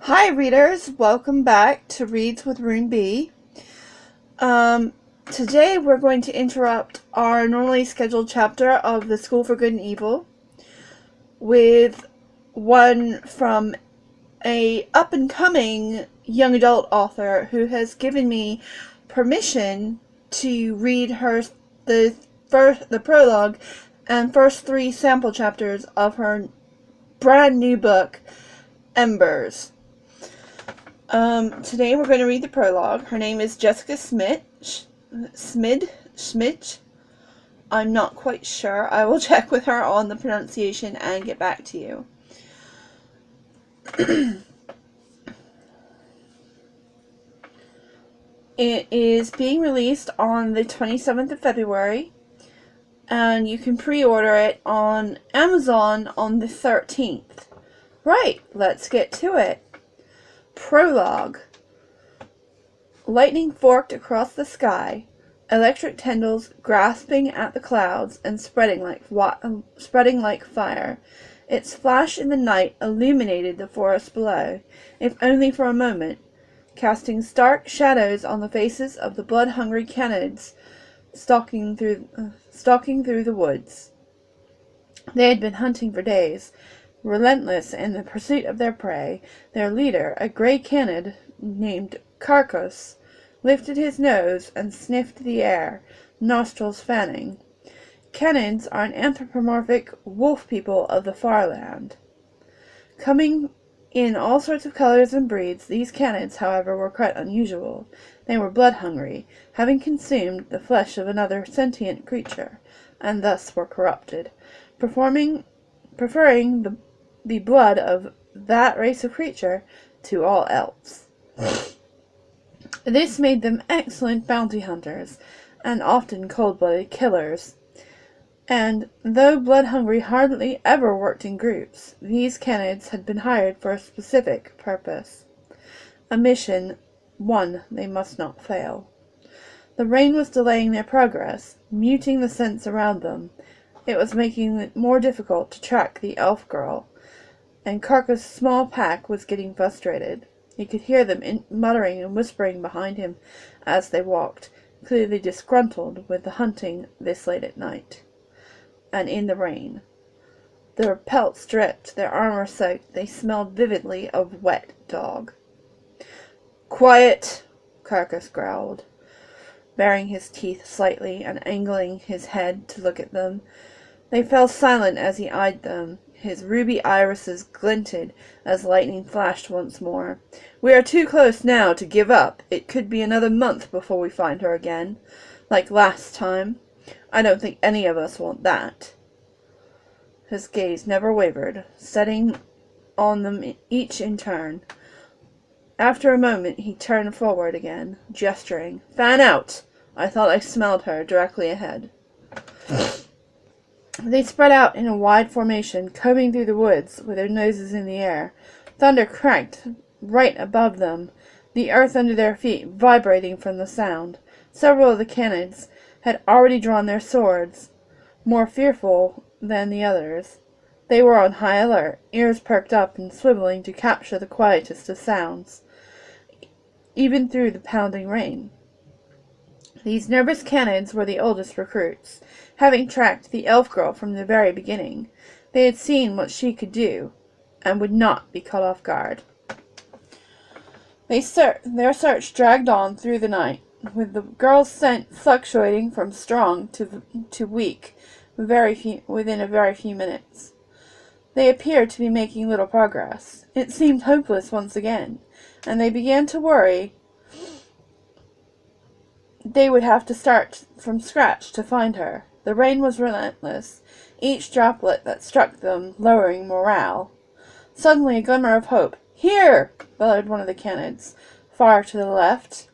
Hi readers, welcome back to Reads with Rune B. Today we're going to interrupt our normally scheduled chapter of The School for Good and Evil with one from a up-and-coming young adult author who has given me permission to read the prologue and first 3 sample chapters of her brand new book, Embers. Today we're going to read the prologue. Her name is Jessica Schmidt. I'm not quite sure. I will check with her on the pronunciation and get back to you. It is being released on the 27th of February, and you can pre-order it on Amazon on the 13th. Right, let's get to it. Prologue. Lightning forked across the sky, electric tendrils grasping at the clouds and spreading like fire. Its flash in the night illuminated the forest below, if only for a moment, casting stark shadows on the faces of the blood-hungry canids stalking through the woods. They had been hunting for days, relentless in the pursuit of their prey. Their leader, a gray canid named Carcos, lifted his nose and sniffed the air, nostrils fanning. Canids are an anthropomorphic wolf people of the far land. Coming in all sorts of colors and breeds, these canids, however, were quite unusual. They were blood-hungry, having consumed the flesh of another sentient creature, and thus were corrupted, preferring the blood of that race of creature to all else. This made them excellent bounty hunters, and often cold-blooded killers. And though blood-hungry hardly ever worked in groups, these canids had been hired for a specific purpose. A mission, one they must not fail. The rain was delaying their progress, muting the scents around them. It was making it more difficult to track the elf girl, and Carca's small pack was getting frustrated. He could hear them muttering and whispering behind him as they walked, clearly disgruntled with the hunting this late at night. And in the rain. Their pelts dripped, their armor soaked, they smelled vividly of wet dog. "Quiet!" Carcass growled, baring his teeth slightly and angling his head to look at them. They fell silent as he eyed them. His ruby irises glinted as lightning flashed once more. "We are too close now to give up. It could be another month before we find her again, like last time. I don't think any of us want that." His gaze never wavered, setting on them each in turn. After a moment he turned forward again, gesturing. "Fan out! I thought I smelled her directly ahead." They spread out in a wide formation, combing through the woods with their noses in the air. Thunder cracked right above them, the earth under their feet vibrating from the sound. Several of the canids had already drawn their swords, more fearful than the others. They were on high alert, ears perked up and swiveling to capture the quietest of sounds, even through the pounding rain. These nervous canids were the oldest recruits, having tracked the elf girl from the very beginning. They had seen what she could do, and would not be caught off guard. Their search dragged on through the night, with the girl's scent fluctuating from strong to weak within a very few minutes. They appeared to be making little progress. It seemed hopeless once again, and they began to worry they would have to start from scratch to find her. The rain was relentless, each droplet that struck them lowering morale. Suddenly a glimmer of hope. "Here!" bellowed one of the canids, far to the left.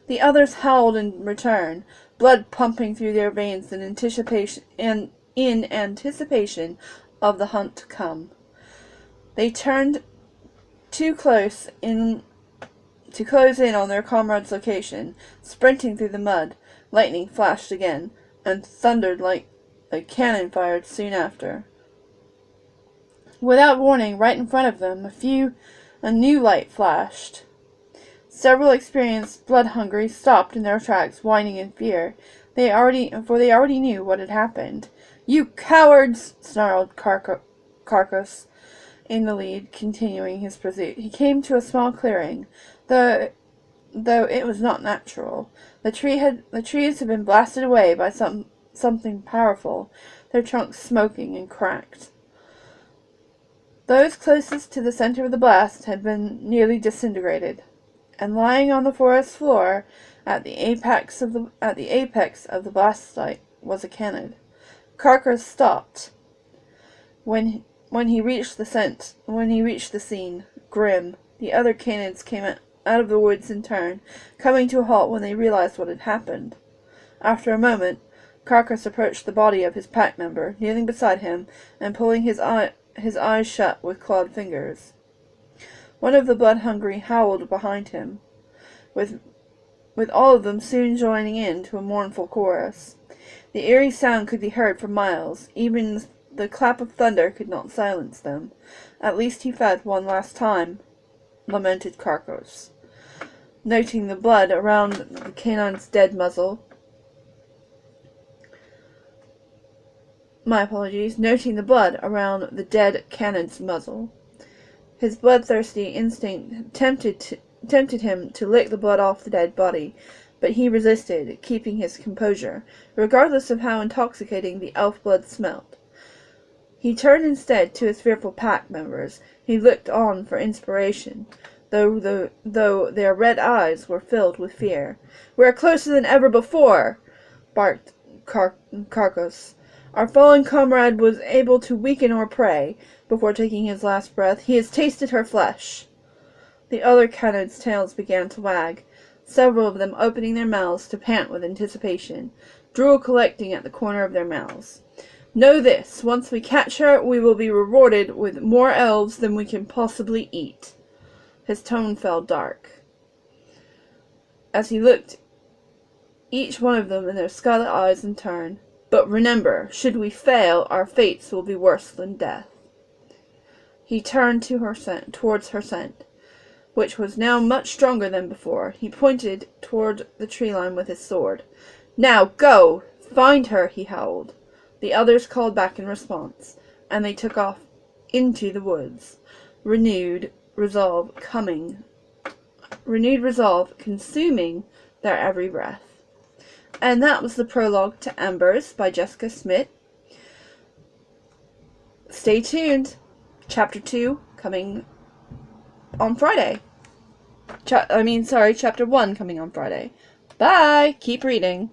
The others howled in return, blood pumping through their veins in anticipation of the hunt to come. They turned too close in to close in on their comrade's location. Sprinting through the mud, lightning flashed again, and thundered like a cannon fired soon after. Without warning, right in front of them, a few A new light flashed. Several experienced blood-hungry stopped in their tracks, whining in fear. They already knew what had happened. "You cowards!" snarled Carcass in the lead, continuing his pursuit. He came to a small clearing, though it was not natural. The trees had been blasted away by something powerful, their trunks smoking and cracked. Those closest to the center of the blast had been nearly disintegrated, and lying on the forest floor at the apex of the blast site was a cannon. Carcass stopped when he reached the scene, grim. The other cannons came out of the woods in turn, coming to a halt when they realized what had happened. After a moment, Carcass approached the body of his pack member, kneeling beside him and pulling his eyes shut with clawed fingers. One of the blood-hungry howled behind him, with all of them soon joining in to a mournful chorus. The eerie sound could be heard for miles. Even the clap of thunder could not silence them. "At least he fed one last time," lamented Carcass, noting the blood around the canine's dead muzzle. Noting the blood around the dead cannon's muzzle. His bloodthirsty instinct tempted him to lick the blood off the dead body, but he resisted, keeping his composure, regardless of how intoxicating the elf blood smelt. He turned instead to his fearful pack members. He looked on for inspiration, though their red eyes were filled with fear. "We're closer than ever before," barked Carcass. "Our fallen comrade was able to weaken our prey before taking his last breath. He has tasted her flesh." The other cannons' tails began to wag, several of them opening their mouths to pant with anticipation, drool collecting at the corner of their mouths. "Know this, once we catch her, we will be rewarded with more elves than we can possibly eat." His tone fell dark, as he looked each one of them in their scarlet eyes in turn. "But remember, should we fail, our fates will be worse than death." He turned towards her scent, which was now much stronger than before. He pointed toward the tree line with his sword. "Now go! Find her!" he howled. The others called back in response, and they took off into the woods, renewed resolve consuming their every breath. And that was the prologue to Embers by Jessica Schmidt. Stay tuned. Chapter 2 coming on Friday. Chapter 1 coming on Friday. Bye! Keep reading.